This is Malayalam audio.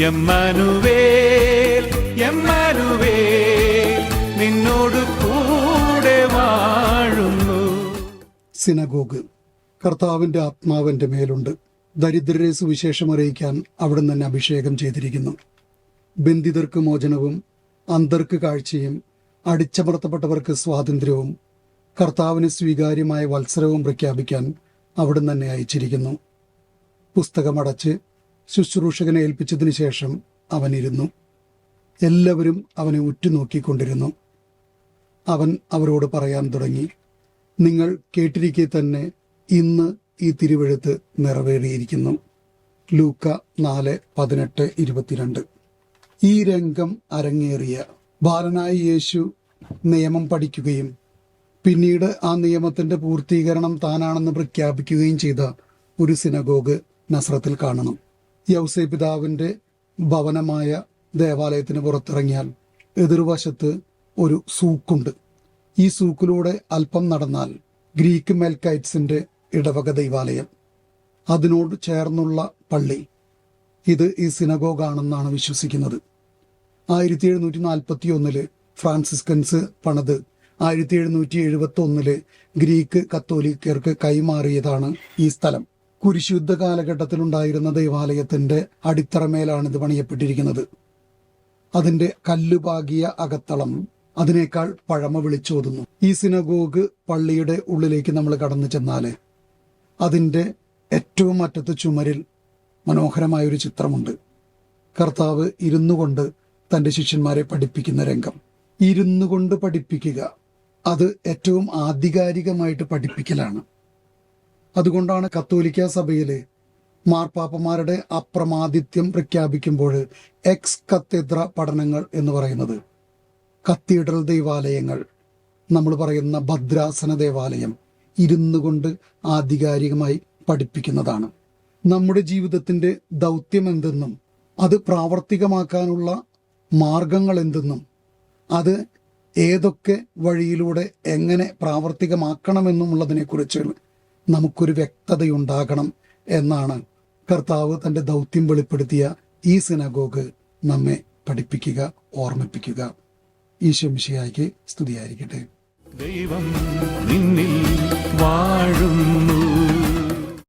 എമ്മാനുവേൽ എമ്മാനുവേൽ നിന്നോട് കൂടെ വാഴുന്നു. സിനഗോഗ്. കർത്താവിന്റെ ആത്മാവിന്റെ മേലുണ്ട്. ദരിദ്രരെ സുവിശേഷം അറിയിക്കാൻ അവിടുന്ന് തന്നെ അഭിഷേകം ചെയ്തിരിക്കുന്നു. ബന്ധിതർക്ക് മോചനവും അന്ധർക്ക് കാഴ്ചയും അടിച്ചമർത്തപ്പെട്ടവർക്ക് സ്വാതന്ത്ര്യവും കർത്താവിന് സ്വീകാര്യമായ വത്സരവും പ്രഖ്യാപിക്കാൻ അവിടുന്ന് തന്നെ അയച്ചിരിക്കുന്നു. പുസ്തകമടച്ച് ശുശ്രൂഷകനെ ഏൽപ്പിച്ചതിനു ശേഷം അവൻ ഇരുന്നു. എല്ലാവരും അവനെ ഉറ്റുനോക്കിക്കൊണ്ടിരുന്നു. അവൻ അവരോട് പറയാൻ തുടങ്ങി, നിങ്ങൾ കേട്ടിരിക്കെ തന്നെ ഇന്ന് ഈ തിരുവെഴുത്ത് നിറവേറിയിരിക്കുന്നു. ലൂക്ക 4:18-22. ഈ രംഗം അരങ്ങേറിയ ബാലനായ യേശു നിയമം പഠിക്കുകയും പിന്നീട് ആ നിയമത്തിന്റെ പൂർത്തീകരണം താനാണെന്ന് പ്രഖ്യാപിക്കുകയും ചെയ്ത ഒരു സിനഗോഗ് നസ്രത്തിൽ കാണണം. യൗസേ പിതാവിന്റെ ഭവനമായ ദേവാലയത്തിന് പുറത്തിറങ്ങിയാൽ എതിർവശത്ത് ഒരു സൂക്കുണ്ട്. ഈ സൂക്കിലൂടെ അല്പം നടന്നാൽ ഗ്രീക്ക് മെൽക്കൈറ്റ്സിന്റെ ഇടവക ദൈവാലയം, അതിനോട് ചേർന്നുള്ള പള്ളി. ഇത് ഈ സിനഗോഗാണെന്നാണ് വിശ്വസിക്കുന്നത്. 1741 ഫ്രാൻസിസ്കൻസ് പണിത് 1771 ഗ്രീക്ക് കത്തോലിക്കർക്ക് കൈമാറിയതാണ് ഈ സ്ഥലം. കുരിശുദ്ധ കാലഘട്ടത്തിലുണ്ടായിരുന്ന ദൈവാലയത്തിന്റെ അടിത്തറമേലാണിത് പണിയപ്പെട്ടിരിക്കുന്നത്. അതിന്റെ കല്ലുപാകിയ അകത്തളം അതിനേക്കാൾ പഴമ വിളിച്ചോതുന്നു. ഈ സിനഗോഗ് പള്ളിയുടെ ഉള്ളിലേക്ക് നമ്മൾ കടന്നു ചെന്നാല് അതിന്റെ ഏറ്റവും അറ്റത്ത് ചുമരിൽ മനോഹരമായൊരു ചിത്രമുണ്ട്. കർത്താവ് ഇരുന്നു കൊണ്ട് തന്റെ ശിഷ്യന്മാരെ പഠിപ്പിക്കുന്ന രംഗം. ഇരുന്നു കൊണ്ട് പഠിപ്പിക്കുക, അത് ഏറ്റവും ആധികാരികമായിട്ട് പഠിപ്പിക്കലാണ്. അതുകൊണ്ടാണ് കത്തോലിക്ക സഭയിലെ മാർപ്പാപ്പമാരുടെ അപ്രമാദിത്യം പ്രഖ്യാപിക്കുമ്പോൾ എക്സ് കത്തീഡ്ര പഠനങ്ങൾ എന്ന് പറയുന്നത്. കത്തീഡ്രൽ ദൈവാലയങ്ങൾ, നമ്മൾ പറയുന്ന ഭദ്രാസന ദേവാലയം, ഇരുന്നു കൊണ്ട് ആധികാരികമായി പഠിപ്പിക്കുന്നതാണ്. നമ്മുടെ ജീവിതത്തിന്റെ ദൗത്യം എന്തെന്നും അത് പ്രാവർത്തികമാക്കാനുള്ള മാർഗങ്ങൾ എന്തെന്നും അത് ഏതൊക്കെ വഴിയിലൂടെ എങ്ങനെ പ്രാവർത്തികമാക്കണമെന്നുമുള്ളതിനെക്കുറിച്ച് നമുക്കൊരു വ്യക്തതയുണ്ടാകണം എന്നാണ് കർത്താവ് തന്റെ ദൗത്യം വെളിപ്പെടുത്തിയ ഈ സിനഗോഗ് നമ്മെ പഠിപ്പിക്കുക, ഓർമ്മിപ്പിക്കുക. ഈശോ മിശിഹായ്ക്ക് സ്തുതിയായിരിക്കട്ടെ. ദൈവം നിന്നിൽ വാഴുന്നു.